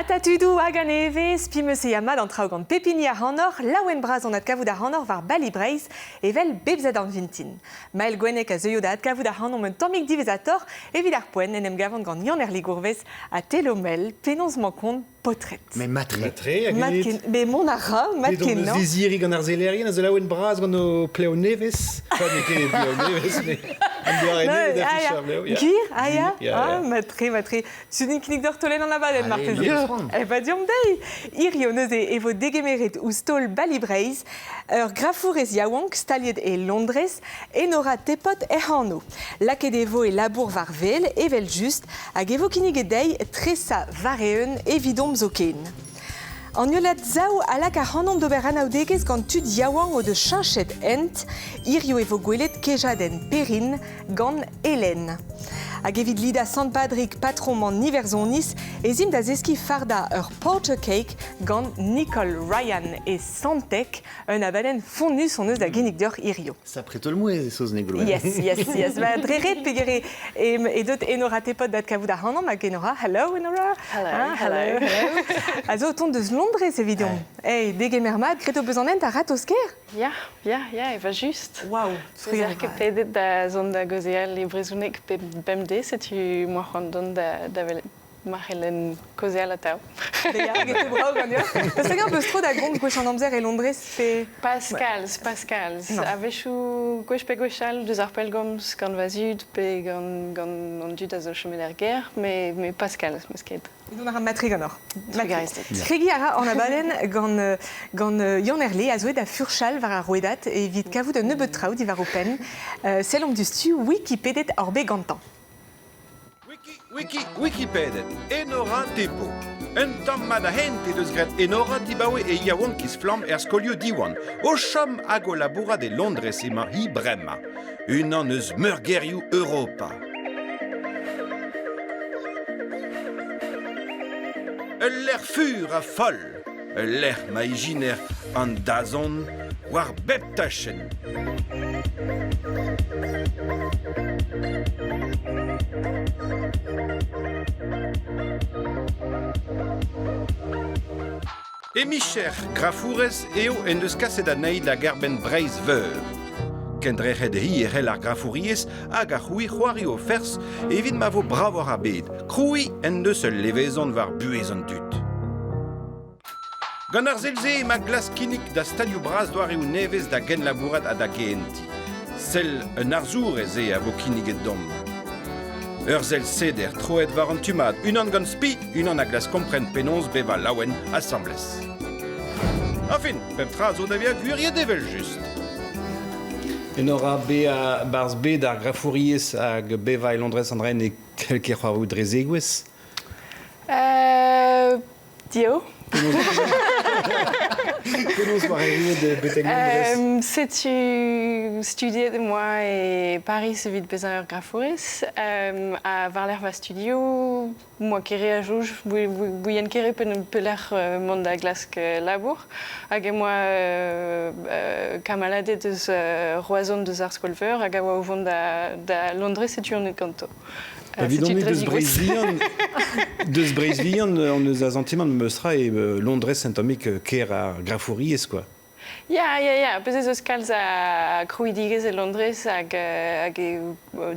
Matatudu hag an evez, pimeus e yamad an traoù gant pepini ar hanor, laouen braz an adkavout ar hanor var bali breiz, evel bebzet an vintin. Mael gwennek a zeuio da adkavout ar hanor meun tammig divezator, evit ar poen en em gavant gant Yann Erli gourvez a telomel, penons mankon potret. Mais matre. Mais mon ara, matken, non? Diziri gant ar zelerien, a laouen braz gant o pleo neves. Pas neke pleo neves, mais... Gir, aya, matre. Sunin kinik d'or tolen an abaden, martez. Ba diom dei. Irio neuze evo degemeret ou stol bali breiz, ur grafourez yaouank staliet e Londrez, enora tepot e hanno. Laket evo e labour var vel, evel just, hag evo kinig dei tresa vareun evidom zoken. An yolet zao alak a c'hanom d'ober anaoudegez gant tud yaouan o de chanchet ent, irio evo gwelet kejaden perin gant Hélène. Hag evit lida Sant Patrick patronman niverzonis, ezim da zeski farda ur porter cake gant Nicole Ryan e Santek, un abaden fonnus on eus da genik d'or irio. Ça prétol mouez e soz neglo. Yes. Ba dreret pegere e dot enora tepot dat kavout ar hanam hag enora. Hello, Enora. Hello. A zo ton deus Londrez evidon. Hey, degemermad, kreto beus an ent a ratosker? Ja, eva just. Waouh. Sezer ket pedet da zon da gozeal e brezounek bemde, setu moac'han don da velet marelen kozeal a tao. Dega, gete brao gant yo. Peus hag peus tro da gont gwech an amzer e Londrez fe... Pascals. Avechou gwech pe gwechal deus ar pelgomz gant vazud pe gant an dud a zo chomet er ger, me Pascals, meus ket. Idon ar matri gant or. Trigarestet. Kregi ara an abaden gant Yann Erli a zoet a furchal var ar rouedat evit kavout un nebeut traoù di var o pen. Selom du stu Wikipedet orbe gantan. Wikipedia, enora tepo. Un tamm da hent eus gret enora dibaoe e yaouankiz flam skolio diwan. O chom hag o laboura de Londrez ema hi brema. Un an eus meurgerioù Europa. L'er fur a foll. L'er ma ijiner an dazon war bep tachen. E micher grafourez eo en deus kaset aneit la garben breiz veur. Kendrec'het hi erel ar grafouries hag ar c'houи c'hoari o fers evit ma vo bravor a bet. Kroui en deus ul levezon var buezon dut. Gant ar zelze ma glas kinik da stadioù braz doare ou nevez da gen labourat a da genti. Sel un arzour ez e a vo kiniget dom. Ur zel seder troet var an tumad, un an gant spi, un an a glas kompren penons beva laouen assemblez. Enfin, pep tra zo da via gwiriet evel just. Enora be a barz be d'ar grafouriez hag beva e Londrez an ren e kelke c'hoarou drezegwez. Dio. Penaos war eriet de betek Londrez. Setu studiet moi e Paris evit bezañ ur grafourez. A varler va studio, moi kere a jouj, bouien kere peler mont da glask labour. Hag e moi kamaladet eus roazon deus ar skolveur, hag a oa ouvon da Londrez setu an e kanto. Evidon deus breizvian an eus a zantiman meustra e Londrez sentomik ker ar grafouriez, quoi. Ja, peus eus kalz a krouidigez e Londrez hag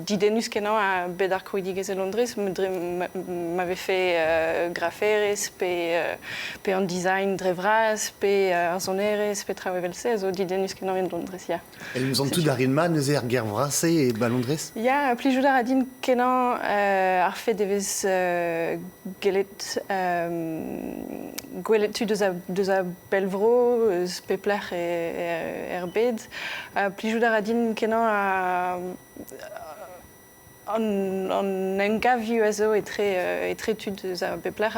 didenus kenan a bet ar krouidigez e Londrez m'ave fait graferez pe an design drevraz pe ar zonerez pe traoevelse zo didenus kenan en Londrez, ja. El nous an tout ar inma neuze ar ger vrase e ba Londrez? Ja, plijout ar adin kenan ar fe devez gelet gwelet tu deus a belvro eus pe plec'h er bed. Plijout ar adin kenan an engavioù a zo e tre tud eus a pe plec'h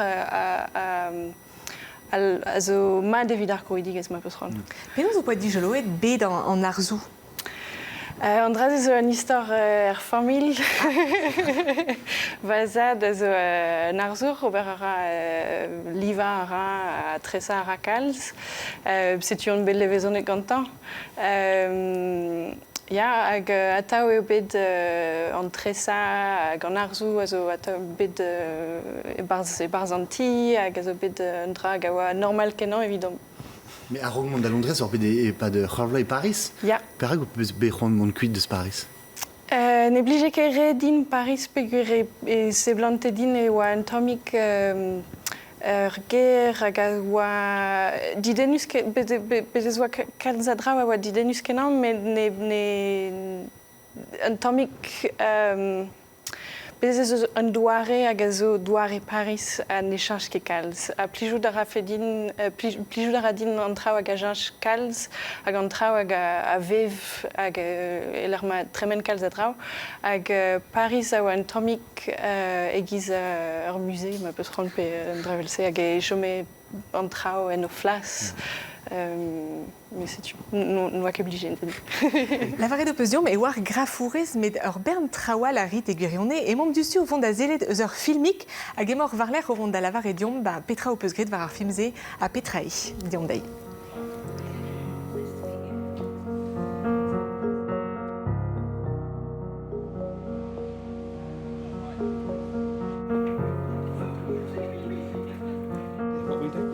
a zo mat evit ar krouidigez ma peus ron. Penaos zo poet dijoloet bed an arzou? An draz zo an istor famil. Vazad a zo an arzour ober ara liva ara a tresa ara kalz. Setu an bet levezonek gantan. Ja, hag atao eo bet an tresa hag an arzou a zo atao bet e barz an ti hag a zo bet un dra hag a oa normal kenan evidom. Mais à Rogemont à Londres, on peut pas de Harvey Paris. Ja. Perag ou peut be mon cuit de Paris. Ne blije ket redin Paris pegure e se blante din e oa un tomik ger hag a oa didenus bezez oa kalz a draou a oa didenus kenan, mais ne un tomik bezez un douare hag a zo douare Paris a ne chanj ket kalz. A plijou da rafedin, plijou da radin an traoù hag a chanj kalz, hag an traoù hag a vev hag eler ma tremen kalz a draoù, hag Paris a oa un tomik egiz ur musée, ma peus c'hoant pe un drevelse hag e chome an traoù en o flas. Mais c'est non oa ket blije. Lavaret d'opposium e war grafourez met ur bern traoal a rit e gwirionne e mom dustu o vont da zelet eus ur filmik hag emor varler o vont da lavarediom petra o peus gret war ar filmze a petrae, diom dei.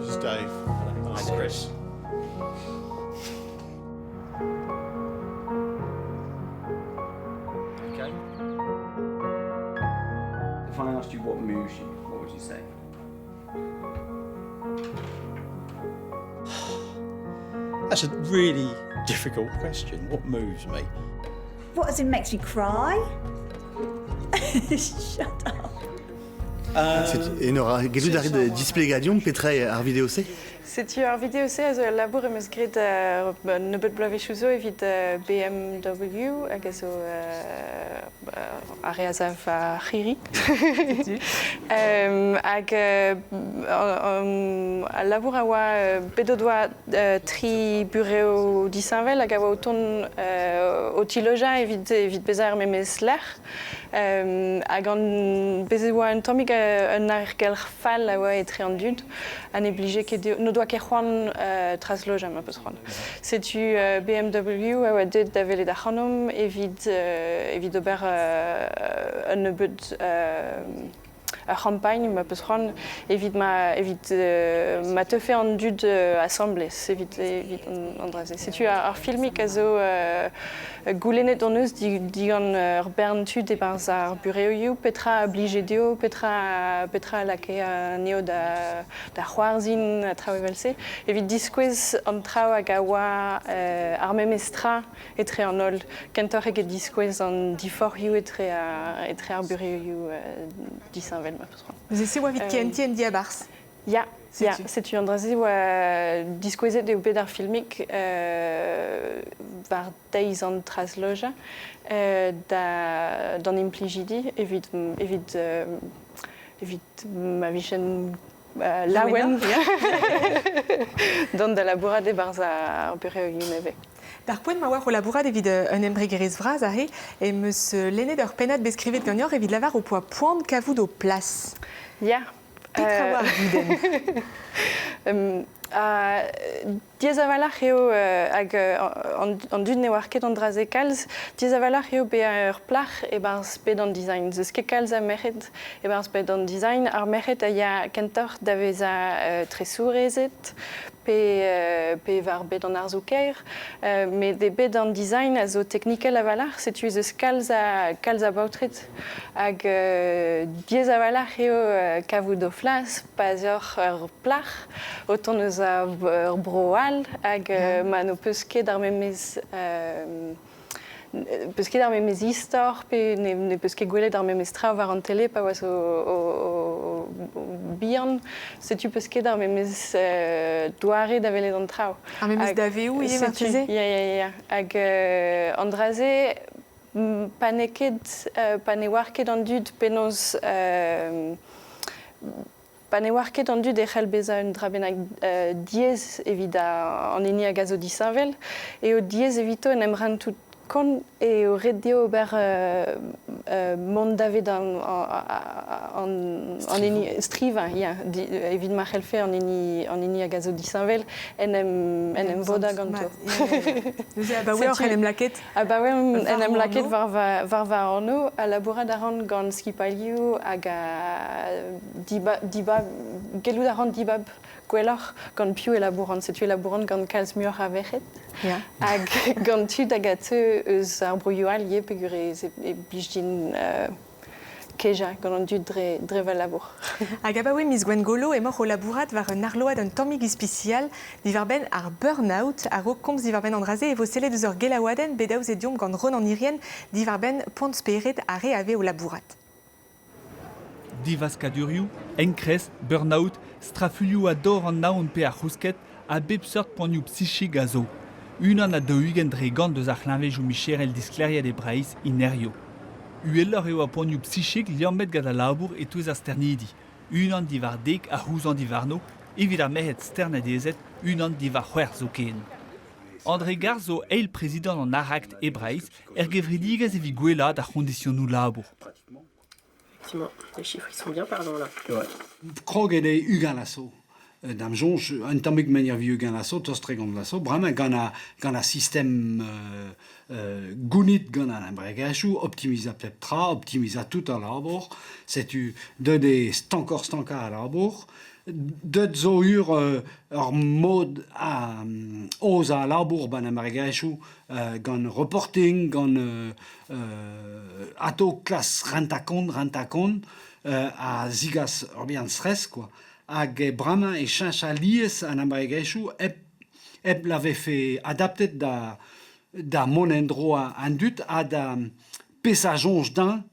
This is Dave. Nice, Chris. Okay. If I asked you what moves you, what would you say? That's a really difficult question. What moves me? What, as in makes me cry? Shut up. Et n'aura gazou d'arrêt de display gadium, Petra ar vidéo C. C'est ur vidéo se a zo labour emeus gret nebet blavechouzo evit BMW hag a zo a reazav a c'hiri. Hag a labour a oa bedo doa tri bureo disanvel hag a oa o ton o tiloja evit bezañ memez ler. Hag an bezet oa un tammig un argelc'h fall a oa etre an dud a ne blije ket no doa ket c'hoant trasloja ma peus c'hoant. Setu BMW a oa deuet da velet ar c'hanom evit ober un nebeud ar campagne ma peus c'hoant evit ma teufe an dud assemblez evit an draze. Setu ar filmik a zo goulennet an eus digant ur bern tud e barz ar bureoioù, petra a blije deo, petra a lake a neo da c'hoarzin a traoù evel-se. Evit diskouez an traoù hag a oa ar memestra etre an ol. Kentor eo diskouez an diforioù etre ar bureoioù disanvel ma peus c'hoant. Ze se oa vit kenti en dia barz. Ja, setu an draze oa diskouezet eo bet ar filmik war deiz an trasloja d'an implijidi evit ma vichen laouen d'an da labourad e barz ar bureoioù neve. Dar poent ma war o labourad evit un embregerez vraz ahe e meus lennet ur pennad beskrivet gagnor evit lavar o poa poan kavout o plas. Ja. Petra war guden. Diez avalach eo hag an dud ne war ket an draze kalz, diez avalach eo be ur plach e barz bet an design. Zeus ket kalz a merc'hed e barz bet an design. Ar merc'hed a ya kentor da vez a tresourezet, pe var bet an arzouker, me de bet an design a zo teknikel avalach, setu zeus kalz a baotret. Hag diez avalach eo kavout o flas, paz ur plach, oton eus ur broal, hag ma no peus ket ar memez istor, pe ne peus ket gwelet ar memez traoù war an tele pa oas o bihan, setu peus ket ar memez douare da velet an traoù. Ar memez da veoù ie martize? Ya. Hag an draze pa ne war ket an dud penoz pa ne war ket an dud e c'hell beza un dra bennak diez evit an eni a gazo disanvel, e o diez evito en emran tout con et au radio ber Mont David en striva, ja, evit ma helfe en ini a gazo di Saint-Vel, en voda ganto. Ah bah oui, elle aime la quête. Ah bah oui, elle aime la quête var arno, a labourad aran gant skipaliou hag dibab, gelou aran dibab gwellor gant piou elabourant, setu elabourant gant kalz mur a vechet. Hag gant tu dagate eus ar brouilloal ye pegure e bijdin keja gant an dud dre val labour. Hag ah bah oui, Miss Gwen Golo est mort au labourat var un arload un tammig spécial diverben ar burn-out ar o komz diverben andraze e vo sele deus ur gelaouaden bedaouz e diom gant ron an irien diverben pont speret a re ave au labourat. Divaskadurioù, enkres, burn-out, strafulioù a dor an naon pe ar c'housket a bep seurt poanioù psychig a zo. Unan a deugen dre gant deus ar c'hlinvejou Micherel diskleriet e Breiz inerio. Uellor eo a poanioù psychig liammet gant a labour e touez ar sternidi. Unan divar dek a c'houzan divarno, evit ar mehet sternadezet, unan divar c'hwer zo ken. André Garzo est le président en Arakt et Breiz, ergevridigaz evit gwellad ar conditionnou labour. Effectivement, les chiffres ils sont bien parlants là. Ouais. Krog est ugan lasso. Dam jonge, un tammig manière vieux ugan lasso, tos très gant lasso. Vraiment, gant a système gounit gant an embregachou, optimisa peptra, optimisa tout à l'arbour. C'est tu de des stankor stanka à l'arbour. De zo ur ur mod a oz a labour ban embregachou, gant reporting, gant ato klas rentakon, a zigas ur bihan stress, quoi. Hag brama e chancha lies an embregachou eb l'avait fait adaptet da monendro an dut a da pesajonj d'un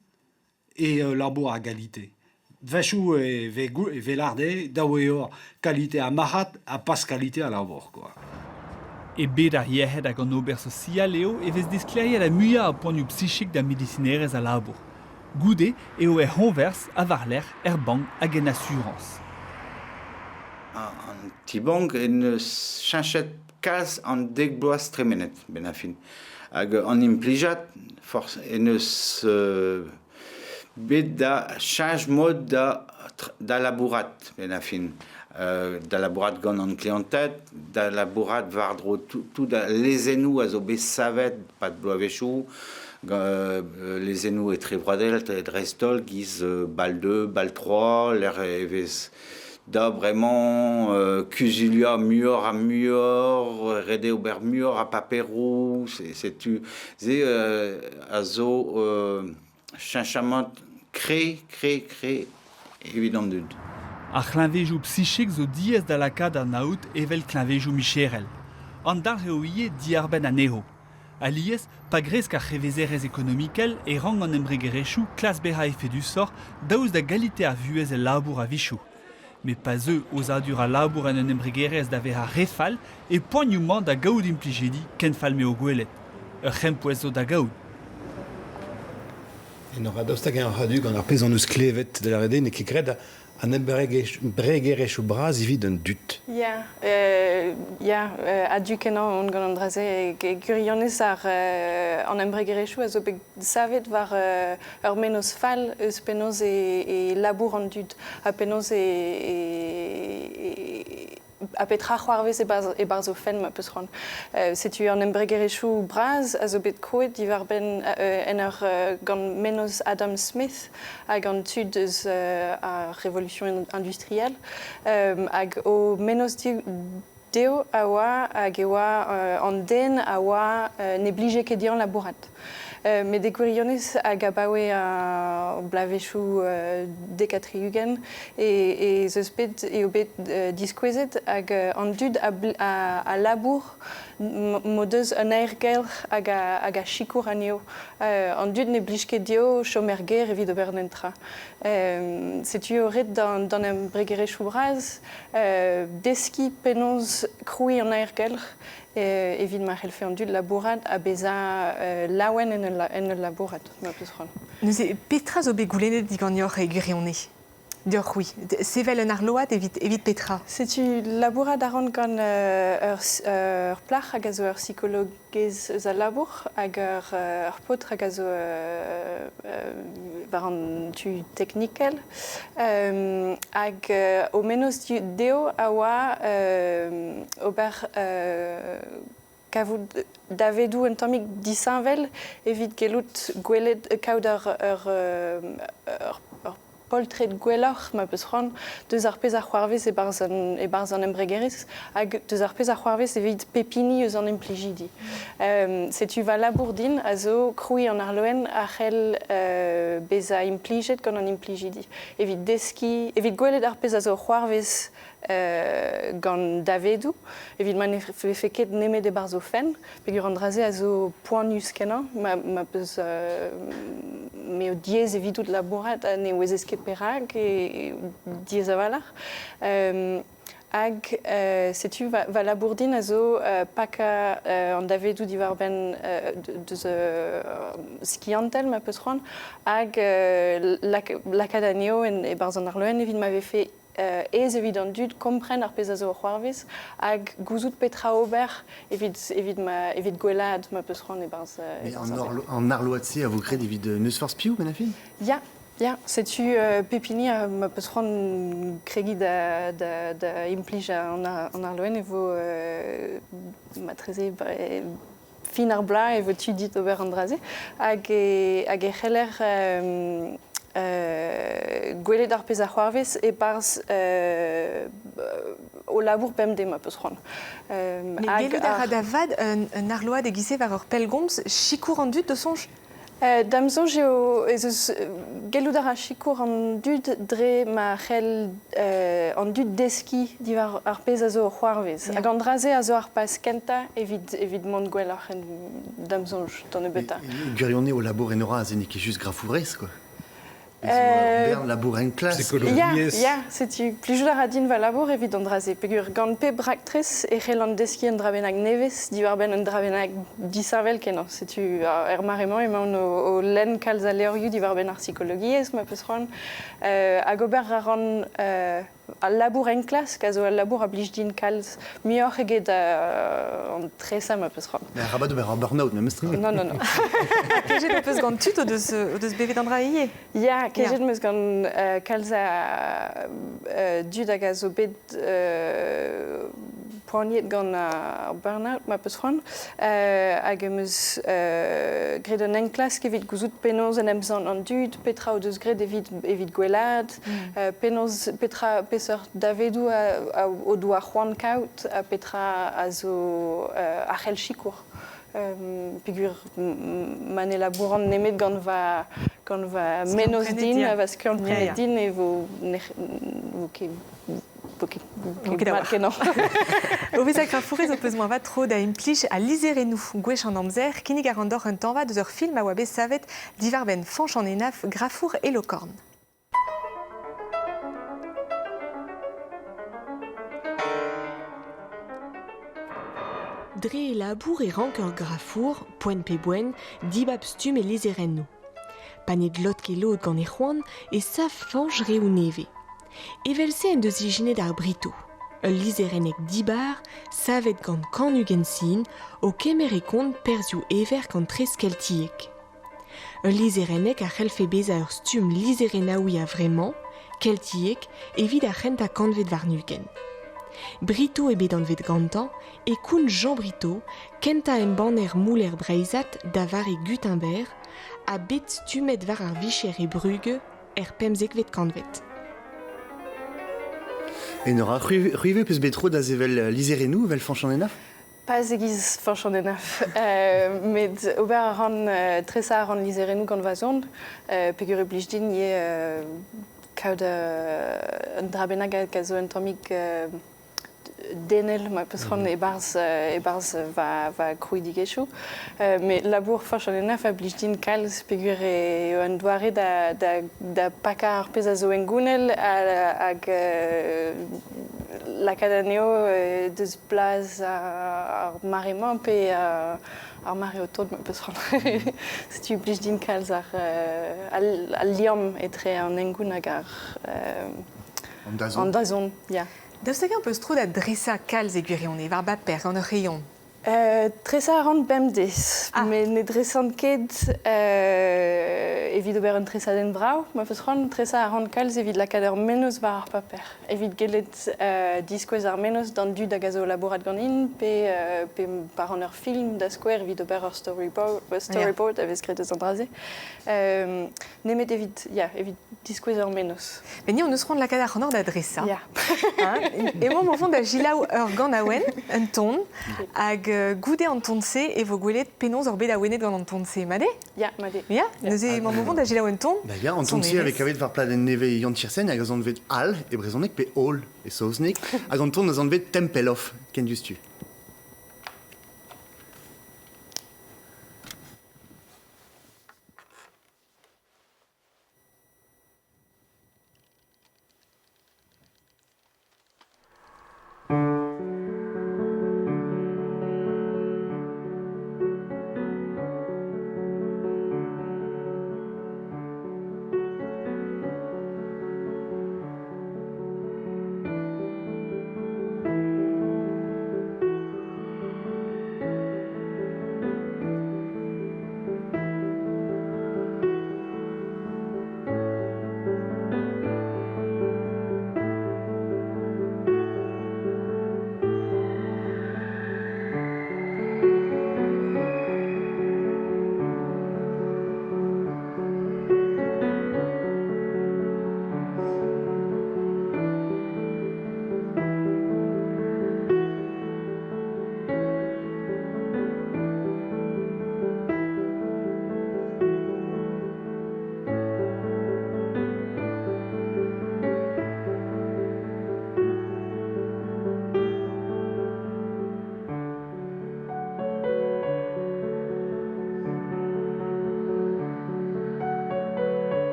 et labour a galité. Vachou et velarde daoueur qualité à mahat à pas qualité à labour, quoi. E bet ar yehet hag an ober social eo e vez diskleriet a muia a poanioù psychig da medicinerez a labour. Goude eo e honvers a varler bank hag en assurance. An tibank en chanchet kalz an dek bloaz tremenet ben a fin. Hag an implijat force en eus bet da chanj mod da labourat ben a fin. Da labourat gant an klientet, da labourat vardro tout da lezenou a zo bet savet pat bloavechou, lezenou e tre bradel, tre drestol, giz bal 2, bal 3, l'air evez da vraiment cusilia muor a muor, rede ober muor a paperou, c'est tu ze a zo chanchamant cré évident dud. Ar c'hlinvejou psychig zo diez da lakad ar naout evel c'hlinvejou Micherel. An dar eo ie diarben a neho. Alies, pa gresk ar c'hevezerez ekonomikel e rang an embregerechou klas beha efe du sort daouz da galite ar vuez e labour a vichou. Mais pas eux aux adur a labour en un embregerez d'aver a refal e poignouman da gaoud implijedi ken falme o gwelet. Ur c'hempouez zo da gaoud. En ur adostag an radug an ar pezan eus klevet de la rede ne ket gred an embregerechou braz evit un dut. Ja, a du kenan on gant an draze gurionez ar an embregerechou a zo bet savet var ur menos fal eus penoz e labour an dud, a penoz a petra c'hoarvez e bar zo fen ma peus ran. Setu an embregerechou braz a zo bet koet divar ben en ur gant menos Adam Smith hag an tud eus a révolution industrielle hag o menos deo a oa hag e oa an den a oa ne blije ket dian labourat. Mais des gwirionez hag a baoe a blavechou dekatriugen e zeus bet eo bet diskwezet hag an dud a labour modeus un aergelch hag a chikour aneo. An dud ne blij ket dio chomerger evit ober nentra. Setu eo ret dan embregerechou braz deski penoz kroui an aergelch evit ma c'hellfe an dud labourat a beza laouen en ul labourat, ma peus c'hoant. Neuze petra zo bet goulennet digant nioc'h e gwirionez? Diolch, oui. Sevel un arload evit petra. C'est-tu laboura d'aron gant plach hag a zo psychologez eus a labour hag potre hag a zo varan tu technikel hag o menos deo a oa ober kavout davedou un tamik disanvel evit gelout gwelet kaout poltret gwelloc'h ma peus c'hoant deus ar pezh ar c'hoarvez e barz an embregerez hag deus ar pezh ar c'hoarvez evit pepini eus an implijidi. Setu va labour din a zo kroui an arloen a c'hell bez a implijet gant an implijidi. Evit deski, evit gwelet ar pezh a zo c'hoarvez gant davedou, evit ma ne feket nemet e barz o fen, pegur an draze a zo poanus kenan, ma peus me o diez evidout labourat a ne oez esket perag e diez avalar. Hag, setu va labour din a zo paka an davedou divar ben deus skiantel ma peus c'hoant, hag lakadaneo e barz an arloen evit m'ave fait ez evit an dud kompren ar pezh a zo c'hoarvez hag gouzout petra ober evit gwelad ma peus c'hoant e barz En arloat-se a vo kred evit neus force piou, ben a fin? Ya, setu pepini ma peus c'hoant kregi da implij an arloen e vo matreze fin ar bla e vo tu dit ober an draze hag e c'heller gwelet ar pezh a c'hoarvez e barz o labour bemde ma peus c'hoant. Gelout a rad un arload e gise war ur pellgomz chikour an dud de sonj? Damzo gelout a chikour an dud dre ma c'hell an dud deski divar ar pezh a zo c'hoarvez. Hag an draze a zo ar pas kenta evit mont gwelloc'h damzonj d'an e beta. Gurione o labour enora a zen ket just grafourez, quoi. Bern labour en klas. Ya, setu plijout a radin va labour evit an draze. Pegur gant pe braktrez e c'hell an deski un drabenag nevez divar ben un drabenag disanvel kenan. Setu maremañ emaon o len kalz a leorioù divar ben ar psychologiez ma peus c'hoant. Hag ober a ran a labour en klas, kazo a labour a blij din kalz mioc'h eget an tresa ma peus c'hoant. Mais rabat ober an burn-out, me meus Non. Kejet o peus gant tut o deus bevet an dra ie? Ya, kejet meus gant kalz a dud hag a zo bet poaniet gant ar burn-out ma peus c'hoant hag eus gret un enklas evit gouzout penoz en emzan an dud, petra o deus gret evit gwelad, penoz petra peseur davedou o doa c'hoant kaout a petra a zo a c'hell chikour. Pegur man e labouran nemet gant va menoz din, va skant prenet din e vo ket kenan. O vez a grafourez o peus moa va tro da implij a lizerenou gwech an amzer kinnig a randor un tañva deus ur film a oa bet savet divar ben fanch an enaf grafour e lokorn. Dre e labour e rank ur grafour, poen pe boen, dibab stum e lizerennou. Panet lot ket lot gant e c'hoant e sav fanch re ou neve. Evel-se en deus ijinet ar brito. Ul lizerennek dibar, savet gant kanugen sin, o kemer e kont perzioù ever gant trez keltiek. Ul lizerennek a c'hell fe bez a ur stum lizerenaoui a vremañ, keltiek, evit a c'hent a kantvet varnugen. Brito e bet an vet gantañ, e koun Jean Brito, kenta en banner mouler breizat da var e Gutenberg, a bet stumet var ar vicher e Brugge, pemzek vet kantvet. Enora, c'hwive peus betro da zevel lizerenou, vel fanch an enaf? Pas egiz fanch an enaf. Met ober a ran tresa a ran lizerenou gant va zond, pegur e blij din ie kaout un drabenag a zo un tammig denel ma pesron e barz va kruidigeshu mais labour fachonena fablijdin kalz pegur e an doare da pakar pez a zo engounel hag lakadaneo deus blaz ar maremañ pe ar mare autod ma pesron setu blijdin kalz al liam etre an engoun hag ar an dazon, ja. Daoust hag un peus tro da dressa kalz e gwirionez, var baper, gant ur rayon. Tresa a ran bemdez, mais ne dresant ket evit ober un tresadenn brav, ma peus ran tresa a ran kalz evit lakader menos var ar paper. Evit gelet diskouez ar menos d'an dud hag a zo labourat ganin, pe par an ur film da skouer evit ober ur storyboard a vez gret eus an draze. Nemet evit diskouez ar menos. Mais ni on eus ran lakader an ur da dressa. Ya. E mo m'enfant da jilaou ur gant awen, un ton, hag goude an tonse e vo gwelet penoz ur bet awenet gant an tonse, made? Ya, made. Ya, neuze m'enfant da jilaou un ton? Ya, an tonse avec avet var pladen neve yon tirsen hag an vet al e brezonek pe ol e saouznik hag an ton an vet tempelof ken justu.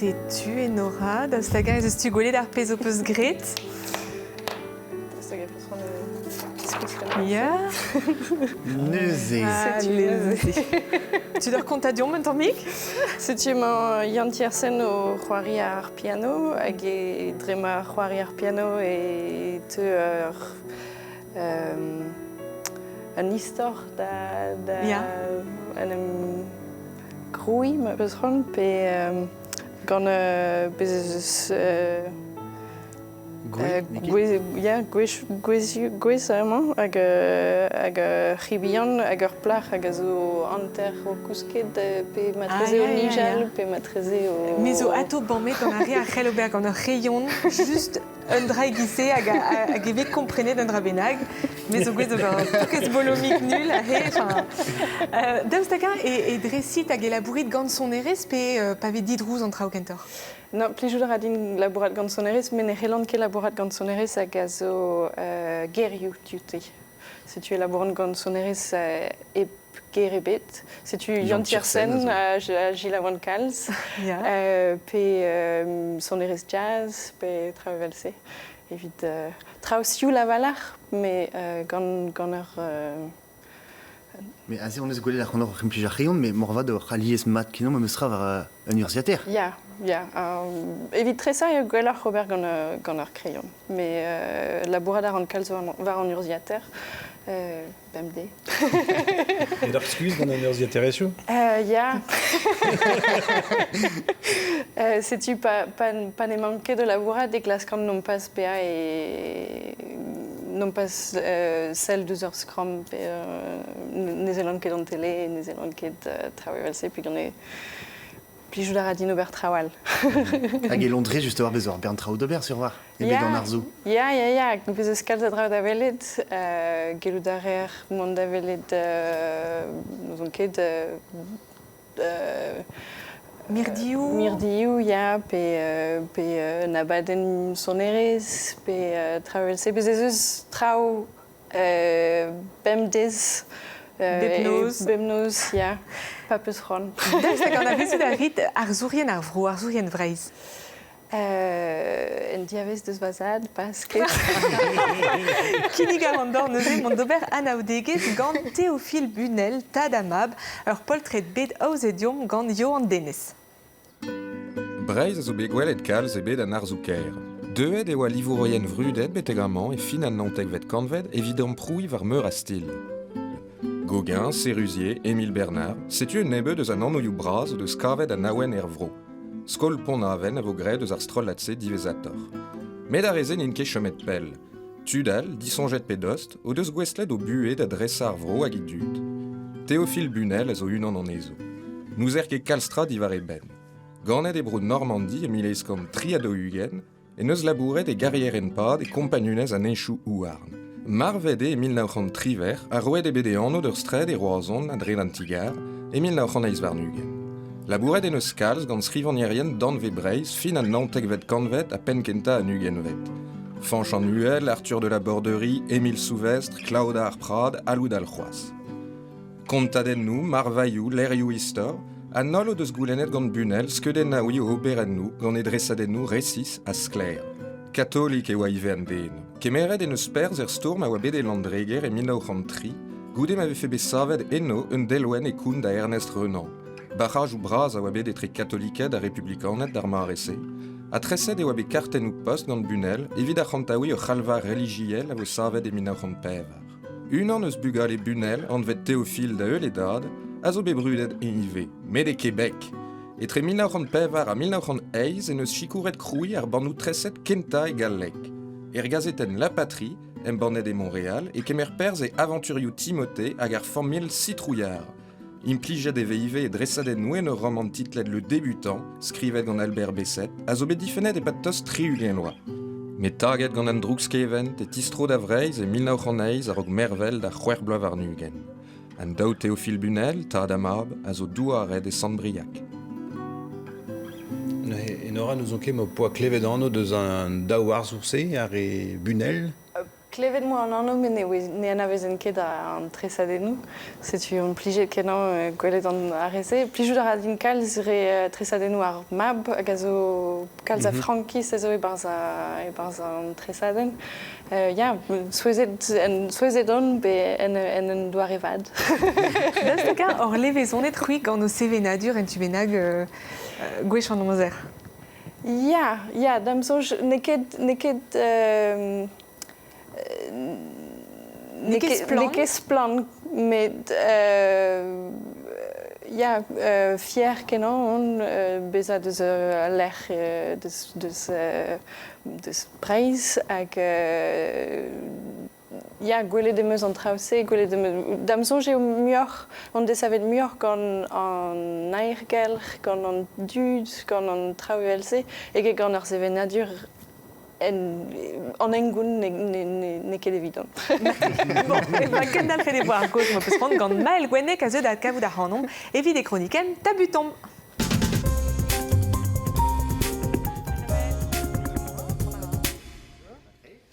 Setu e Nora, daoust hag eus tu gwelet ar pez o peus gret? Daoust hag peus ran diskussion. Ya. Neuze. Neuze. Tu d'ur kontadion un tammig? Setu emañ Yann Tiersen o c'hoari ar piano, hag e drema c'hoari ar piano e te an istor da an em groui, ma peus ran, pe gant bezes gwez emañ hag c'hibian hag ur plach hag a zo anter o kousket pe matreze o nijal pe matreze o... Me zo ato banmet an a re a c'hellober gant ur rayon just un dra egise hag evit komprenet un dra benag. Me zo gwez ober toukez bolomik nul a he. Daoust hag e dresit hag e labourit gant son erez pe pa vet didrouz an traoù kentor? Non, plijout a din labourat gant son erez, men e c'hellant ket labourat gant son erez hag a zo gerioù diouti. Setu e labourat gant son erez e Gerebet. C'est-tu Jan Tiersen à Gilles Avancals. Puis son Iris Jazz, puis Travelser. Évite Trausiu la Valar, mais Gonner. Mais on est goulet la qu'on a plus rien, mais morva de rallier ce mat qui non me sera vers universitaire. Ja. Éviterait ça et gouler Robert Gonner crayon. Mais la bourrade Avancals va en universitaire. BMD. Et d'excuse dans l'université réseau? Ja. C'est-tu pas ne manquer de la bourrade des classes quand non pas BA et non pas celle 2 heures Scrum Nézéland qui est dans télé, Nézéland qui est travail puis on est plus je la Dino Bertrawal. Hag Londres juste avoir besoin Bernd Traudeber sur voir. Et dans Narzou. Ja. Nous faisons scalde Traudevelet, Geludarer, Mondavelet, nous on quête Mirdiou, ja, pe Nabaden Soneres, pe Travelser, pe Zezus Trau, Bemdes. Bemnos, ja. Papusron. D'ailleurs, on a vu la rite Arzourien Arvrou, Arzourien Vreis. En diaves de Zvazad, parce que... Kinigarandor neuze mondober anaudegez gant Théophile Bunel, Tadamab, portrait bed ausedium gant Johan Dennis. Breiz a zo bet gwelet kalz e bet an arzouker. Deuet e oa livourien vrudet betegramant e fin an nantek vet kanved evident prouy var meur a stil. Gauguin, Sérusier, Émile Bernard, setu un nebeu deus an annoioù braz o deus kavet an aouen vro. Skol pon aven a vo gret deus ar strollatse divezator. Met a rezen in ket chomet pell. Tudal, disonjet pedost, o deus gwestlet o buet a dressa ar vro hag i dud. Théophile Bunel a zo unan an ezo. Nous ket kalstra divar e ben. Ganet e bro Normandie e mileiz kom triado hugen, e neus labouret e garrier en pad e kompagnunez an enchou ouarn. Marvede e 1930 a roet e bede anno d'ur stred e roazon a dre l'antigar e 1900 varnugen. Labouret e neus kalz gant skrivanierien dan ve Breiz fin an nantek vet kanvet a penkenta a nugen vet. Fanchan Nuel, Arthur de la Borderie, Émile Souvestre, Claude Arprad, Aloud Alchoas. Kontaden nou, Marvaillou, Lerioù Istor, a nol o deus goulennet gant Bunel skeudenn naoui o oberen nou gant e dresadenn nou resis a skler. Katolik e oa ive an den. Kemeret en eus perz stourm a oa bede landreger e 1903, goudem ave fe besavet eno un delwen e koun da Ernest Renan. Barraj ou braz a oa bede tre katoliket a republikanet d'ar marese, a treset e oa be karten ou post gant Bunel, evit a c'hantaoui o c'halva religiel a vo savet e 1905. Unan eus bugal e Bunel an vet Théophile da eul e dad, a zo be brudet e ive, met e Québec. Etre 1905 a 1911 en eus chikouret krouy ar bannou treset kenta e gallek. Gazeten La Patrie, en bannet e Montréal, e kemer perz e aventurioù Timothée hag ar familh citrouillard. Implijet e veive e dresadet nouen ur roman titlet Le Débutant, skrivet gant Albert Besset, a zo bet difennet e pat tos triugen loa. Met taget gant an drougskevent e tistro da Vreiz e 1911 a rog mervel da c'hwer bloav ar nugen. An daou Théophile Bunel, Tadamab, a zo douaret e Sant-Briac. En ora nous on ket mo poa klevet anno deus an daou arzourse ar e Bunel. Klevet moi an anno, mais ne anavezen ket an tresadennou. C'est un plijet kenan gwelet an arese. Plijou da radin kalz re tresadennou ar mab, hag a zo kalz a frankis a zo e barz an tresaden. Ja, souezet on be en doar evad. Dans ce cas, or levezonet c'hwi gant o sevenadur en tu benag gwech an onzer. Ja, damzoj neket plan, mais fier kenan beza deus l'er deus Breiz hag gwelet de meus an traouse, gwelet de meus... Damzoj eo muor, on desavet muor gant an aergelc'h, gant an dud, gant an traoelse, ege gant ar sevenadur en engoun ne ket evidon. Bon, ken dal fede boar goz mo peus ront gant Maël Gwennek a zeu da kavout ar c'hanom, evit e kroniken tabutom.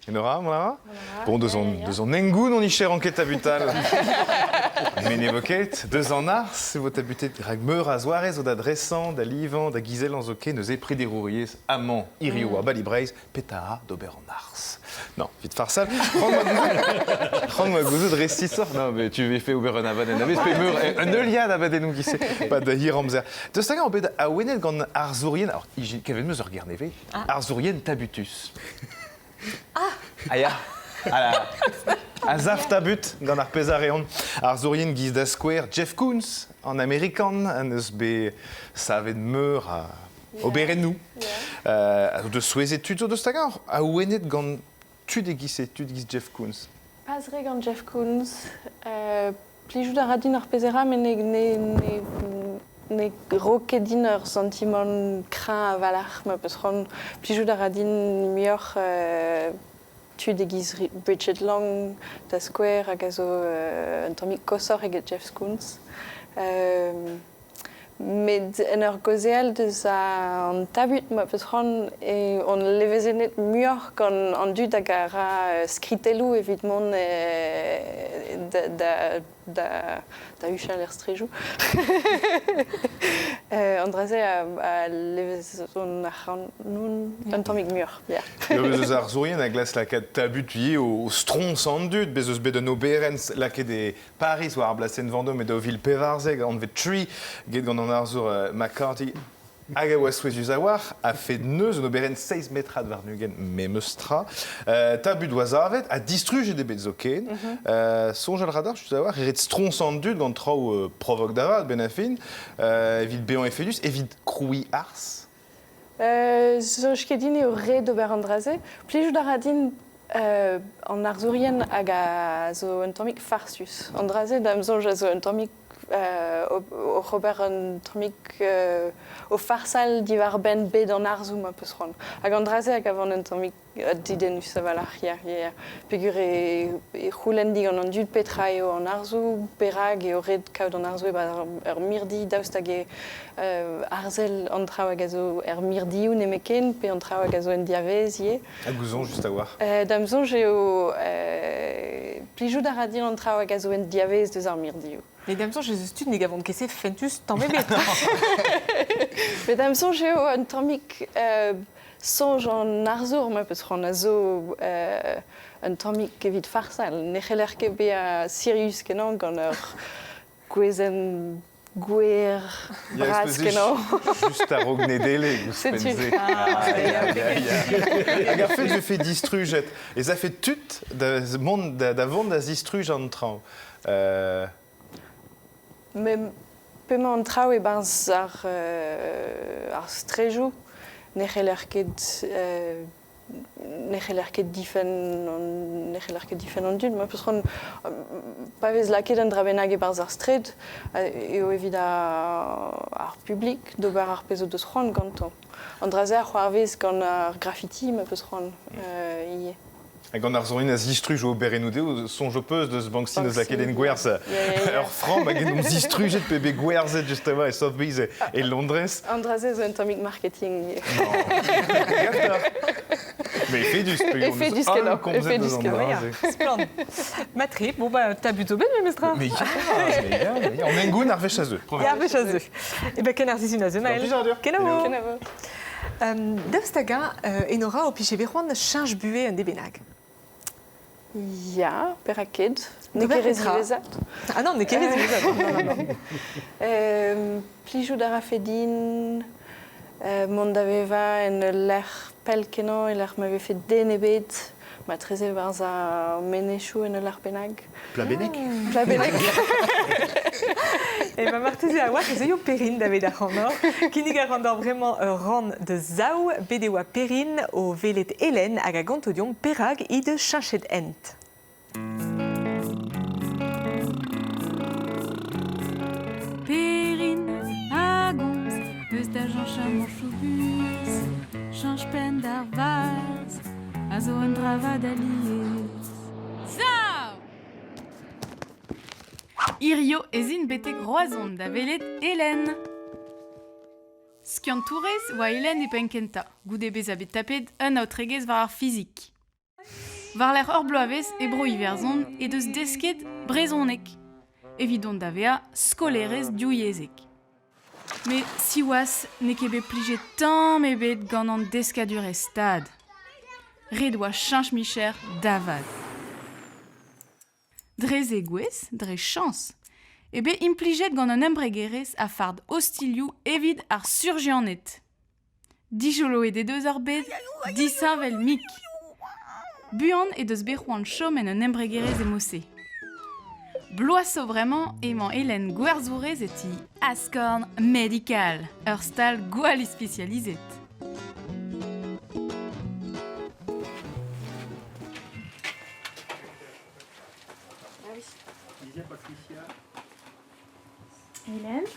Enora, Molara? Bon, deus an engoun on ischer anket abutal. Men evoket, deus an ars, se vo tabutet rag meur a zoarez o da dresan, da livan, da gizel an zoke, neus e prederouriez amant irio a balibreiz, peta d'ober an ars. Non, vite farsal. Prends-moi gouzou de restisor. Non, mais tu veux faire ober un abad en avis, mais meur un euliad abad en qui c'est pas de hiramzer. De ce cas, on peut à Wenet gant arzourien. Alors, qu'avait nous regardé arzourien tabutus. Aya. Ala. Azaf tabut gant ar pezareon. Arzourien giz da square Jeff Koons en américain, un eusbe savet meur à oberenou. De souezet tuto de ce cas, à Wenet gant tu déguisé Jeff Koons. Pas vrai gant Jeff Koons. Plijou da radin ar pezera, mais ne rokedin ur sentiment craint a valar, ma peus ron plijou da radin mior tu déguise Bridget Long da Square hag a zo un tammig kosor eget Jeff Koons. Met en ur gozeal deus an tabut ma peus ron e on levezenet mior gant an dud hag a ra skritelou evidemment da huchal er strejou. Andraze a levezon ar nun un tammig mior. Eus ar zourien a glas laket tabut vie o strons an dud, bez eus bet un oberens laket e Paris war ar blasen Vendôme et o vil pevarzeg, an vet tri, get gant an ar zour McCarthy. Hag a oa souezus a war, a fet neus un oberens 16 metrad war nugen memeustra. Tabut oa zavet, a distruge de bet zo ken. Sonj al radar, jus a war, eret strons an dud gant trao provok davat, ben a fin, evit beon e fedus, evit kroui ars. Zo chkedin eo re d'ober andraze. Plijou da radin an ar zourien hag a zo un tammig farsus. Andraze da mzonj a zo un tammig o Robert un tammig o farsal divar ben bet an arzoum a peus ron. Hag andraze hag avon un tammig didenus a valar hier. Pegur e c'houlendig an dud petra eo an arzou, perag eo red kaout an arzou ur mirdi daoust hag e arzel an trao hag a zo mirdi ou nemeken, pe an trao hag a zo en diavez ie. A gouzon just a war. Da mzonj eo plijou da radin an trao hag a zo en diavez deus ar mirdi ou. Mais damson, je suis une gavon qui s'est fentus tant bébé. Mais damson, j'ai un tomic songe en arzour, ma peut ron a zo un tomic evit farsal. Necheler ke be a Sirius kenan gant ur gwezen gwer bras kenan. Juste a rognedele, gouspenze. Hag ar fet je fais distruget. Et ça fait tut da vont da distruge an traoù. Mais pema an traoù e barz ar strejou, necheler ket difen an dud. Ma peus ron pa vez laket an drabenag e barz ar stred, eo evit ar publik d'ober ar pezo deus ron ganto. An drazer c'hoar vez gant ar graffiti ma peus ron ie. Hag an ar zourien a zistruj o berenoude o sonj o peus deus bankstin eus laket en gwerzh ur fram hag en zistrujet pe be gwerzhet justema e Sotheby's e Londres. Andraze zo un tammig marketing. Mais fedus kenan. Splend. Matri, bon bah t'as plutôt ben mestra. Mais ya, on engoun ar vech a zeu. Ya vech a zeu. E ben ken ar zizun a zeu mael. Kenavo. Daoust-hag Enora o piche beroan chanj buet un debenag. Ya, peraked. Ne kerez vezat. Ah non, ne kerez vezat. Plijou da rafedin, mont da veva en l'er pel kenan, l'er m'avait fait denebet, ma treze barz a menechou en l'er benag. Pla beneg. Pla beneg. Et ma marteze a oa ez eo perin davet ar randor. Kinnig a randor vraiment ran de zao, bede oa perin o velet Hélène hag a gantodion perag i de chanchet ent. Perin a gomz, eus da jancha manchoubus, chanch pen d'ar vaz, a zo un dravad aliez. Zao! Irio ezin betek roazon da velet Hélène. Skiantourez oa Hélène e penkenta, goude bez a bet tapet un aotregez war ar fizik. Var l'air ur bloavez e bro iverzon et deus desket brezonek. Evidon davea skolerez diouiezek. Mais siwas ne ket bet plije tamm ebet gant an deskadur e stad. Red oa chanch micher davad. Drez e gwez, dre chans. Ebe implijet gant an embregerez a fard hostilioù evit ar surgianet. Dijolo e de deus ar bet, disavel mik. Buan e deus berou an chom en an embregerez e mosse. Bloasso vraiment emañ Hélène gwerzhourez eti askorn médical, ur stal gwali spécializet. Hélène?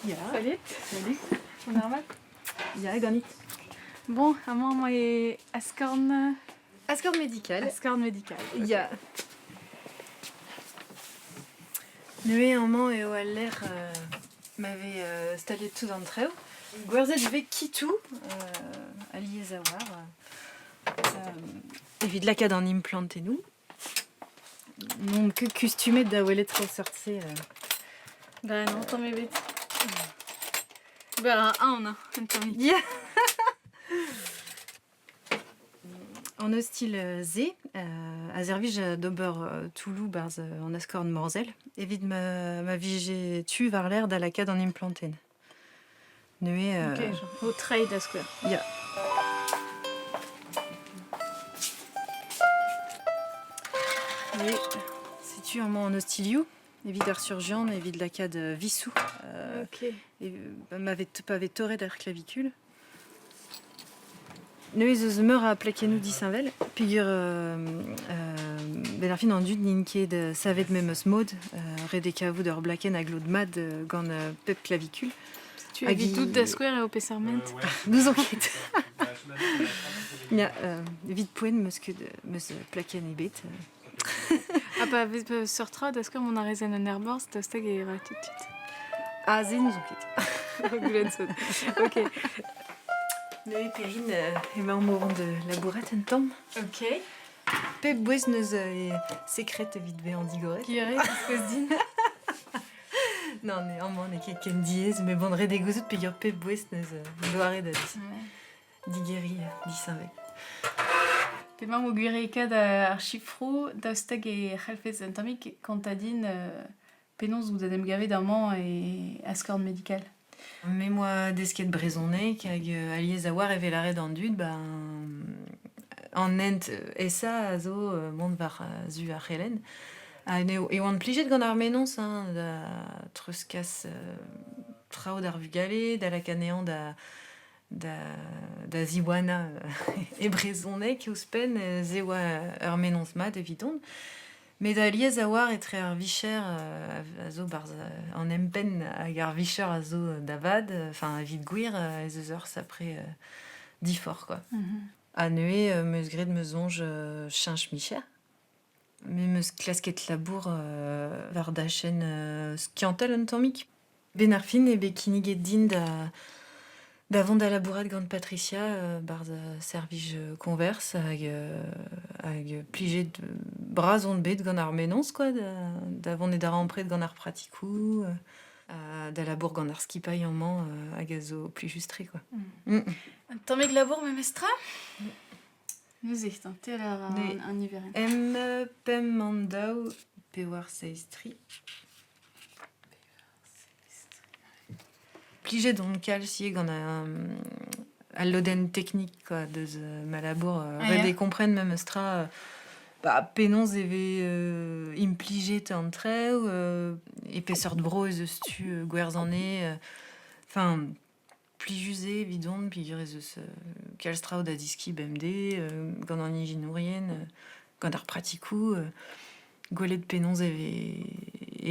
Ja. Salut. Salut. On normal? Ja, ganit. Bon, amañ moi e askorn... Askorn médical. Askorn médical. Ja. Nue amañ eo al l'air m'avait stallé tout an treo. Gwerzet eve kitou aliez a war. Evit lakad an implantenou. Non que kustumet da welet tro sortse. Ben non, tamm ebet. Ber an an tamm. Ja. En hostil Z, a servij d'ober Toulouse barz en askorn morzel, evit ma vije tu var l'air da lakad an implanten. Nue... Ok, au trade d'asquare. Ja. Et si tu en hostiliou, evit ar surgian, evit lakad vissou. Ok. M'avait pavé toré d'ar clavicule. Neuez eus meur a plakenou disainvel, pigur ben ar fin an dud ninket de savet memeus mod, redekavout ur blaken a glod mad gant pep clavicule. Tu evit tout d'asquare et au pesarment. Nous enquête. Ja, evit poen meus ket meus plaken ebet. Ah pa vez sortra d'asquare mon a rezen an erbors, da stag e ra tout de suite. Ah, ze nous enquête. Goulen saut. Ok. Neuez Perrine emañ moran de labourat en tamm. Ok. Pep bouez neus sekret evit be an digoret. Kire, qu'est-ce din? Non, ne amañ ne ket ken diez, me bon red egozout peogwir pep bouez neus loaret da digeri disainvel. Pemañ o gwirikad ar chifrou da stag e c'halfez an tammik kantadin penons ou dadem gavet amañ e askorn médical. Mais moi, desket brezonek hag aliez a war evel arret an dud, an ent esa a zo mont var zu ar c'helen. E oan plijet gant ar menons, da treuskas trao d'ar vugale, da lakanean da ziwana e brezonek eus pen ze oa ur menons mat evidon. Mais da liez a war etre ar vicher a zo barz an empen hag ar vicher a zo davad, enfin evit gwir ez eus ur sapre difor, quoi. A neue meus gred meus onj chanch micher. Me meus klasket labour var da chen skiantel an tammik. Ben ar fin ebe kiniget din da vont da labourat gant Patricia barz servij konvers hag plijet braz on bet gant ar menons, quoi, da vont e ar ampret gant ar pratikou, da labour gant ar skipailh amañ hag a zo plijustre, quoi. Tammig labour memestra? Neus eo, tel an iveren. Pem an daou pe war seistri. Plijet on kal si gant a loden teknik, quoi, deus ma labour red e kompren memestra penons eve implijet an treo, epesseurt bro eus tu gwerzhane, enfin, plijuse evidon, pigur ez eus kalstrao da diski BMD, gant an inginourien, gant ar pratikou, gwelet penons eve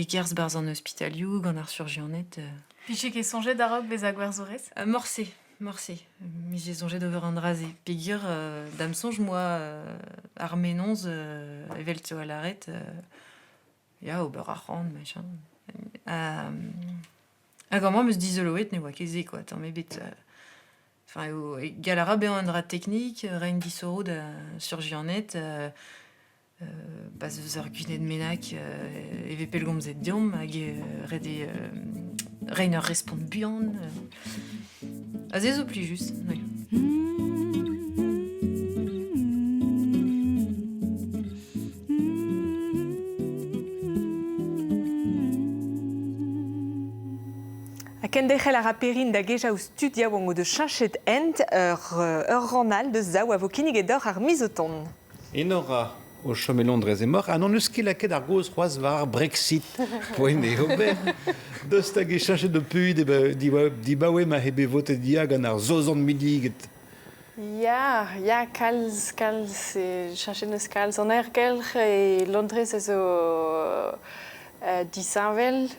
ekerz barz an hospitalioù, gant ar surgianet. Piche ket sonjet da rog bez a gwerzhorez? Morse. Mi j'ai songé d'over an draze. Pigur, dam sonj, moi, ar menons, evel teo a laret, ya, ober ar rand, machin. Hag an moi meus dizoloet ne oa keze, quoi. Tamm ebet Enfin, galara be an dra technique, rein disoro da surgianet, bas eus ur gunet menak eve pelgomzet diom, hag rede rein ur respond buan. Az ezo pli just, oui. Kendechel a raperin da geja ou studiaouan o de chanchet ent ur ranal de zao a vo kinnig e dor ar mizoton. Enora o chom e Londrez e mor, an an eus ket laket ar goz c'hoaz var Brexit. Poen e ober. Deus da ge chanchet de puit di baouem ma hebe votet dia gant ar 200 milliget. Ja, kalz, chanchet neus kalz. An ergelch e Londrez zo disanvel,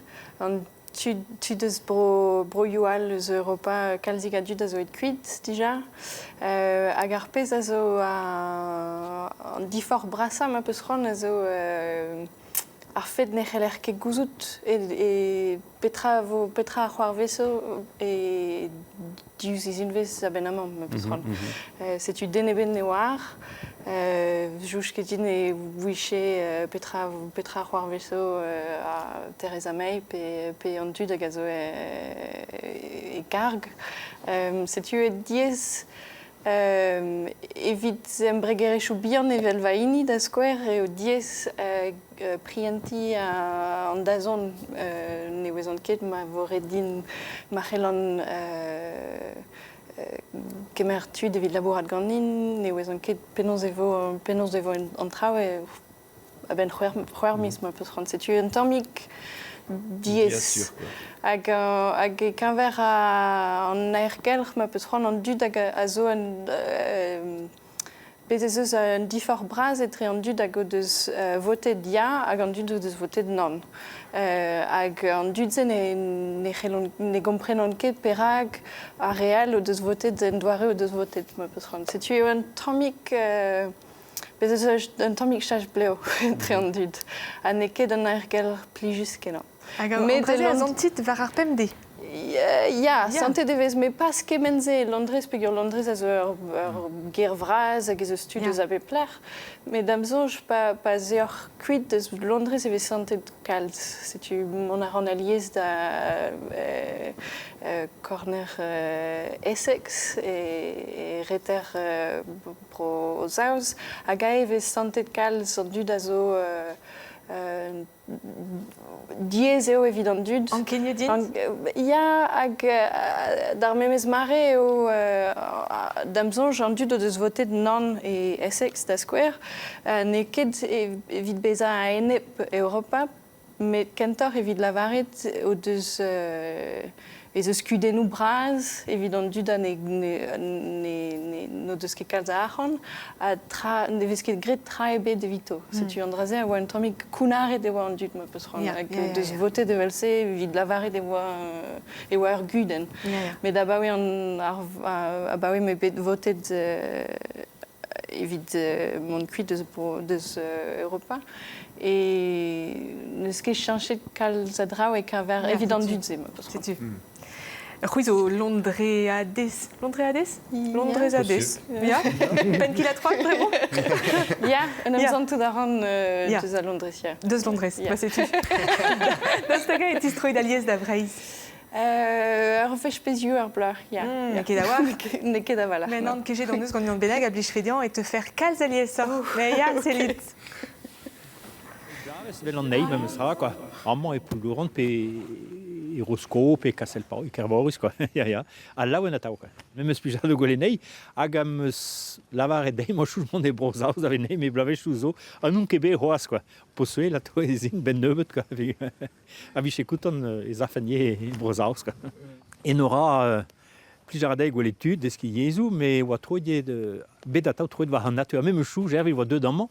an tu deus broioal eus Europa kalzig a dud a zo et kuit, dija. Hag ar pez a zo an difor brasam a peus ron a zo ar fet ne c'heller ket gouzout e petra a c'hoar veso e dius izun vez a ben amant a peus ron. Setu den e ben ne war. Jouch ket din e wiche petra a c'hoar veso a Theresa May pe an dud hag a zo e garg. Setu e diez evit embregerechou bihan evel va ini da skouer eo diez prienti an dazon ne wezan ket ma vore din ma c'hellan kemer tud evit labourat gannin ne wezan ket penaos evo an traoù a ben c'hwer mis ma peus ran. Setu un tammik diez. Hag e kanver an aergelch ma peus ran an dud hag a zo an bezez eus an difor braz etre an dud hag o deus votet ya hag an dud o deus votet non. Hag an dud ze ne gomprenan ket perag a real o deus votet en doare o deus votet ma peus ran. Setu eo un tammik bezez eus un tammik chach bleo etre an dud. Ha ne ket an aergelch pli just kenan. Hag an breze a zantit var ar pemde. Ja, santé devez, mais pas ket menze Londrez, peogwir Londrez a zo ur ger vraz hag eus stud eus a be pler. Mais damzonj pa ur kuit deus Londrez eve santé kalz. Setu mon ar an aliez da corner Essex e reter pro zaouz hag a eve santé kalz an dud a zo diez eo evit an dud. An kenio dit? Ya, hag d'ar memez mare eo damzonj an dud o deus votet non e Essex da skouer. Ne ket evit beza a enep Europa, met kentor evit lavaret o deus ez eus kudennoù braz, evit an dud a no deus ket kalz a arc'hant, ne vez ket gret tra ebe devito. Setu an draze a oa un tammik kounaret e oa an dud ma peus ran. Hag deus votet evel se evit lavaret e oa ur guden. Met a baoe me bet votet evit mont kuit deus Europa. Et neus ket chanchet kalz a draoù e kaver evit an dud ze ma peus ran. C'houiz o Londreades. Londreades? Londrezades. Ja? Pen kil a troak, bremo? Ja, en amzan tout a ran deus a Londrez, ja. Deus Londrez, ba setu. Deus taga e tistroid aliez da Breiz? Ur fech peziou ar bleur, ja. Ne ket a war? Ne ket a vala. Men an kejet an deus gant yon benag a blij fedian et te fer kalz aliez sa. Mais ja, selit. Vel an neim am eus ra, quoi. Amman e poulouron pe Euroskop e kasel pao, e kervorus, quoi. Ja. A laouen atao, quoi. Mem eus plijat o gole nei, hag am eus lavar e deim o choujmont e brozaouz ave nei, me blavech chouzo, an un kebe roaz, quoi. Posoe la to e zin ben nebeut, quoi. A viche kouton e zafanier e brozaouz, quoi. En ora plijat a deig gole tud, deski yezou, me oa troide bet atao troide va an natur. Mem eus chou, jervi oa deud amman,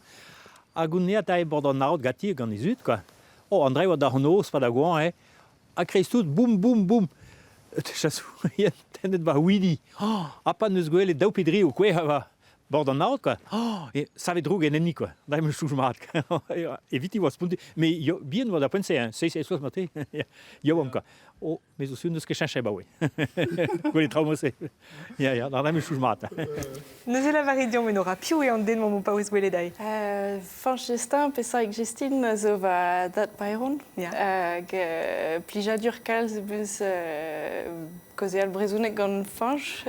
hag un neat a e bord an naot gati gant e zut, quoi. O, Andrei oa da hono, spa da goan, a kreiz tout, boum, boum, boum. Chasou, tennet va ouidi. A pa neus gwell e daou pedri o kwe va bord an out, quoi. Oh, et savet drog en enni, quoi. Da me chouj mat. Eviti was spunti. Mais yo, bien war da pense, hein. C'est soit maté. Yo, quoi. Oh, mais aussi, nous, ce que je ba, oui. Quoi, les traumas, c'est. Da me chouj mat. Nous avons la variation, mais nous aura piou et en den, mon paus weledai. Fanch gestin, pesaik gestin, zo va dat bayron. Plija dur kalz eus koze al brezounek gant fanch.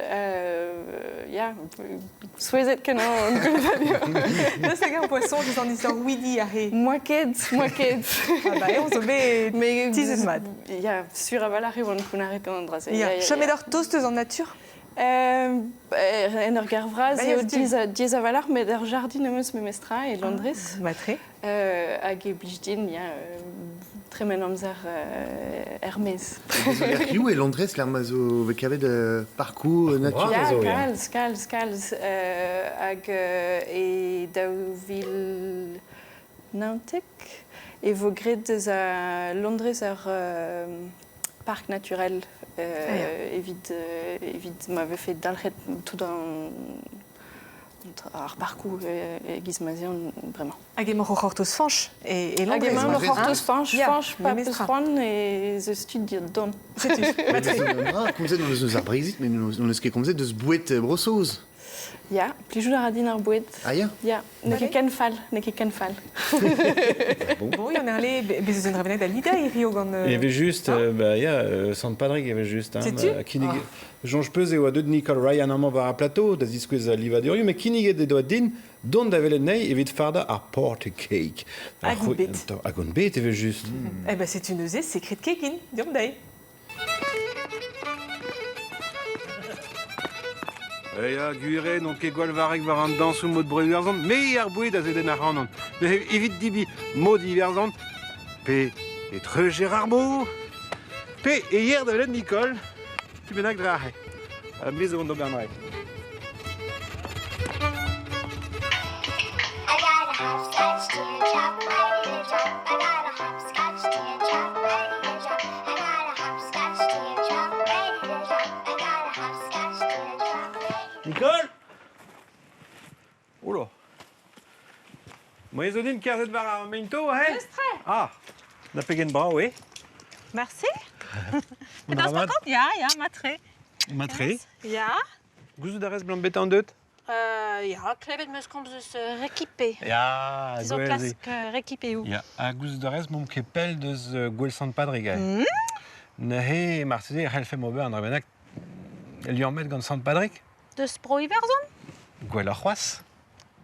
Souezet ken an golvadio. Nous avons un poisson, je s'en dis sur Widi, arrêt. Moaket. Ah bah, on se met tizet mat. Ya, sur avalare, on kunare pen an dras. Jamais d'or toast en nature? En ur garvraz eo diez avalar, met ur jardin emeus memestra e Londrez. Matre. Hag e blijdin, ya, tremen amzer Hermès. Riou et Londrez, l'Armazo, ve kavet parcours nature. Ya, kalz. Hag e daouvil Nantek. E vo gret deus a Londrez ur parc naturel. Evit m'avait fait dalret tout ar parcours gizmazion vraiment. Hagem hortos fanch et Londrez. Hagem hortos fanch pa peus c'hoant e ze stud don. C'est tu. Comme ça, nous ar Brexit, mais nous ce qui est comme ça, de ce bouet brossoz. Ya, plijou ar adin ar bouet. Ah ya? Ya, ne ket ken fall. Bon, il y en a allé, mais une revenait d'Alida et Rio gant. Il y avait juste, Sant Patrick, il y avait juste. C'est-tu? Jonge peus eo a deud Nicole Ryan an war a plateau, da ziskwez a liva duriu, mais kinniget de doa din, don da velet nei, evit farda ar porte cake. Agoun bet. Agoun bet, evit juste. Eh ben, c'est une osée, secret kekin, diom dai. Ya, gure, non ket gwall varek war an dansou mod breuverzant, me ar boued a zeden ar ranon. Me evit dibi mod iverzant, pe e tre Gérard Beau, pe e hier da velet Nicole, tu benak drahe. A bliz oan d'ober I got a hopscotch teardrop, ready to jump. I got a hopscotch teardrop, ready to jump. I got a hopscotch teardrop, ready to jump. I got a hopscotch teardrop. Nicole? Oula. Moi, zo din kerzet war ar meinto, he? Ah, na pegen bra, oui. Merci. Et dans ce moment, ja, matre. Matre? Ja. Gouzout da rez blanc bet an deut? Ja, klevet meus komz eus rekipe. Ya, Zo klask rekipe ou. Ya, a gouzout da rez mom kepel deus gwell Sant Patrick. Na he, marteze, c'hellfem ober an rebenak, liormet gant Sant Patrick? Deus bro iverzon? Gwell ar c'hoaz?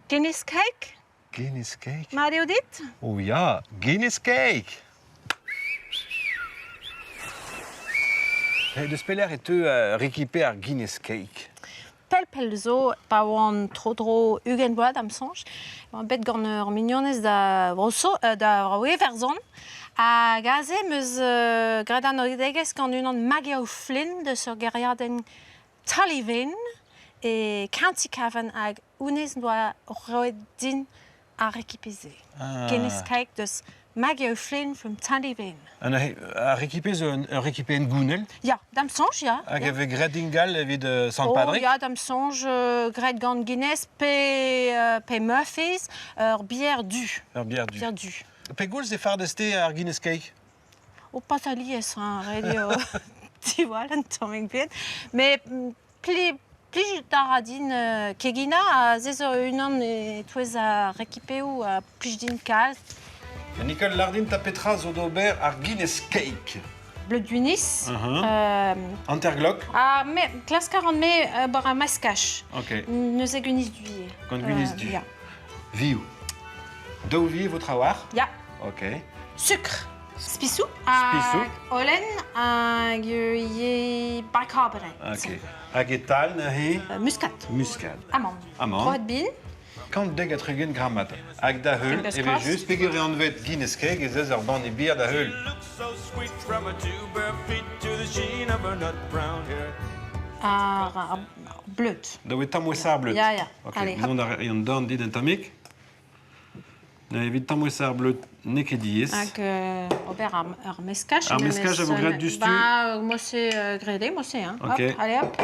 Guinness cake? Guinness cake? Ma adeo dit? Oh ya, Guinness cake! Deus pelec'h e teu rekipe ar Guinness cake. Pel zo, pa oan tro ugen boad am sonj. Oan bet gant ur mignonez da weverzon. A gaze meus gredan oedegez gant unan Maggie O'Flynn deus ur geriadenn Taliven e County-Cavan hag ounez doa roet din a rekipeze. Guinness cake deus Maggie O'Flynn from Taliven. A rekipe zo ur rekipe en gounel? Ja, dam sonj, ja. Hag eve gret ingal evit Sant Patrick? Oh, ja, dam sonj gret gant Guinness pe Murphy's ur bière du. Ur bière du. Pe goulz e fardeste ar Guinness cake? O pas alies, radio. Tu vois, là, tombing bien. Mais plus tard din kegina a zezo unan e touez a rekipe ou a plus din kal. Nicole Lardin tapetra zo d'ober ar Guinness cake. Bleu d'unis. Anterglock? Ah, mais classe 40 mai bar a mascache. Ok. Neus e gunis du. Gant gunis du. Ja. Viou. Dou vi vo trawar? Ja. Ok. Sucre. Spisou. Spisou. Olen hag ye bicarbonate. Ok. Hag e tal na he? Muscat. Muscat. Amande. Amande. Troet bin. Kant deg a trugen grammat. Hag da heul, eve just pegur e anvet Guinness cake ez eus ur ban e bier da heul. Bleut. Da oe tamwesar bleut. Ja. Ok. Allez, hop. Zon ar eon dan dit en tamik. Na evit tamwesar bleut ne ket diez. Hag ober ar mescache. Ar mescache a vo gret du stu? Bah, moi c'est grelé, moi c'est. Hein. Ok. Hop, allez hop.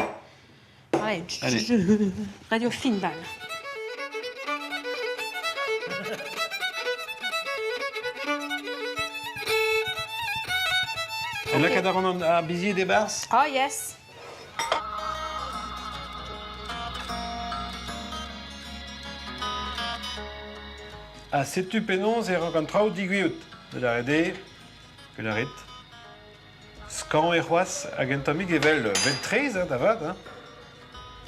Allez. Radio fin bal. Et là, kadar on a busy des bars? Oh, yes. A setu penons e rencontrao digwiut. De la rede, que la rit. Skan e c'hoaz hag un tamig evel 23, davad.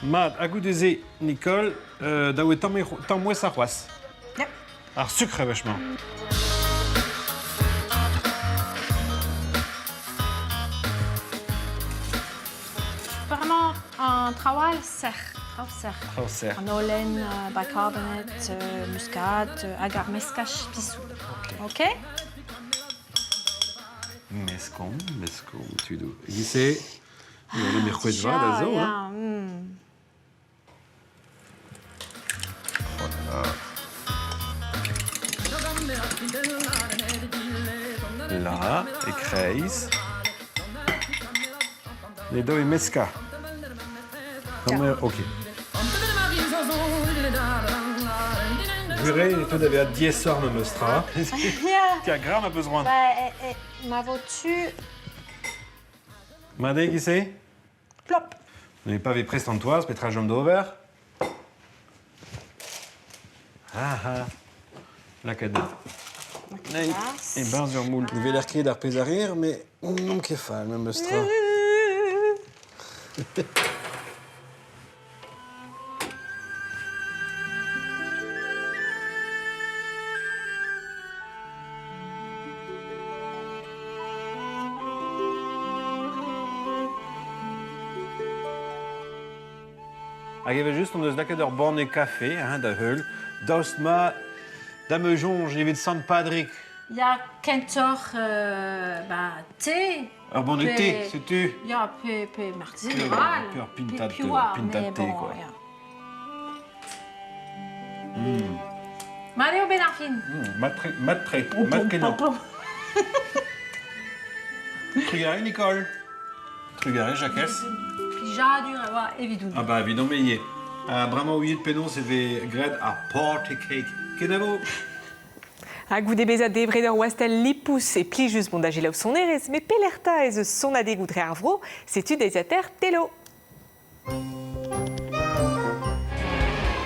Mad, a goudeze, Nicole, daou e tammouez a c'hoaz. Yep. Ar sucre, vachement. Vraiment un travail serre. Traoù serre. En olen, bicarbonate, muscade, agar mescach pissou. Ok? Mescon, tudo. Gise, le mercredi va, da zo, hein? Là, e kreiz. Les deux et mesca. Comme, ok. Juré, et tout d'avait à 10 heures me mestra. Tiens, grave a besoin. Ma voiture. Madé, qui c'est? Plop. Vous n'avez pas vu prestantoise, pétrage homme d'over? Ah. La cadette. Et ben, sur moule. Vous avez l'air crié d'arpésarir, mais non qu'est fan, me mestra. Hag eve just on eus lakaet ur borne café, da heul, daoust ma, da me jonge evit Sant Padrik. Ya kentor, thé. Ur borne thé, setu. Ya, pe marziral. Pe ur pintat thé, quoi. Madeo Benarfin. Mat kenan. Trugare, Nicole. Trugare, Jacques. Jadur, évidemment. Ah bah, évidemment, mais y Brama ouillet de pénon, c'est des grades à party cake. Kenavo. A goude bezat debreder ouastel lipous et pli just bon d'agila son erez, mais pelerta ez son ade goudre arvro, c'est-tu des ater telo.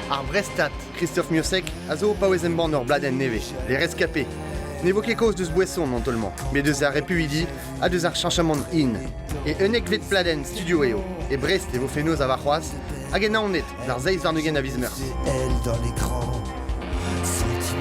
Ar Brestat, Christophe Miosek, a zo paouezem ban ur bladen neve, les rescapés. N'évoquez cause deus boisson non-tollement, mais deus ar repuidi, a deus ar chanchamant in. Et unek vet pladen studio eo, et Brest et vos fénos a varroaz, hag en aonet, d'ar zeiz varnugen a vizmeurs. Elle dans l'écran, sentiment.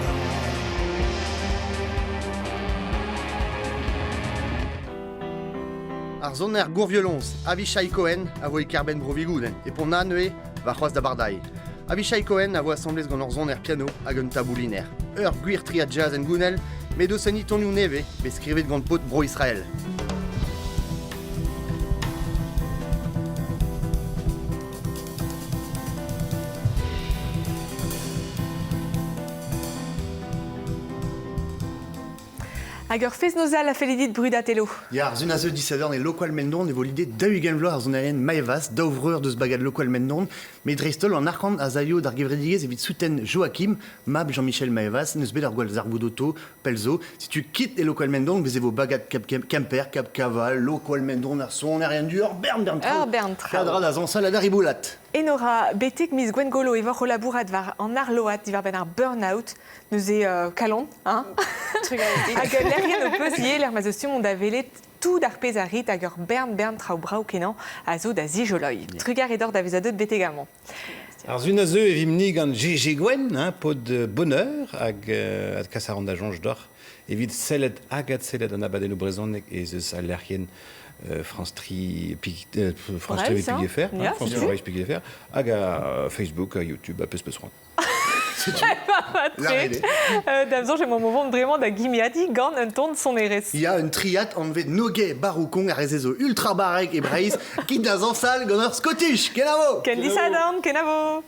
Ar zon er gourviolons, Avishai Cohen a vo e karben brovigouden, et pon na neue, varroaz da bardai. Avishai Cohen a vo assemblez gant ur zon er piano hag un tabouliner. Ur gwir tri a jazz en gounel, met do sani tonu neve, be skrivet gant pot bro Israël. Hag ur fez nozal a felidit brudat elo. Ya ar zun a zeu disadorn e lokwal mendon e vo lide daou ugen vlo ar zon erien maevas, daou vreur deus bagad lokwal mendon, met dreistol an arkant a zaio d'ar gevredigez evit souten Joachim, mab Jean-Michel Maevas, neus bet ar gwal zarboudoto, pelzo, si tu quittes e lokwal mendon, bez evo bagad Kemper, Cap Caval, lokwal mendon ar son erien du ur bern trao. Kadra da zan sal a dar iboulat. Enora, betek mis Gwen Golo e vor o labourat var an arloat divar ben ar burn-out, neus e kalon, hein? Hag lerien o peus ye l'er mazostion on da velet tout d'ar pezarit hag ur bern trao brao kenan a zo da zijoloi. Trugar e dor da vezadot betegamant. Ar zun a zeu e vimni gant G.G. Gwen, pod bonheur hag ad kasaran da jonge d'or, evit sellet agad sellet an abadenno brezhoneg e zeus a lerien France 3 France 3 Piguefer, France 3 Piguefer, hag a Facebook, a YouTube, a peus roan. D'abord, j'ai mon moment vraiment da gimiadi gant un ton de son erez. Il y a un triat enlevé de Noguet, Baroukong, a rezezo ultra barek et braïs, qui dans un salle gant ur Scottish, kenavo! Ken disadorn, kenavo!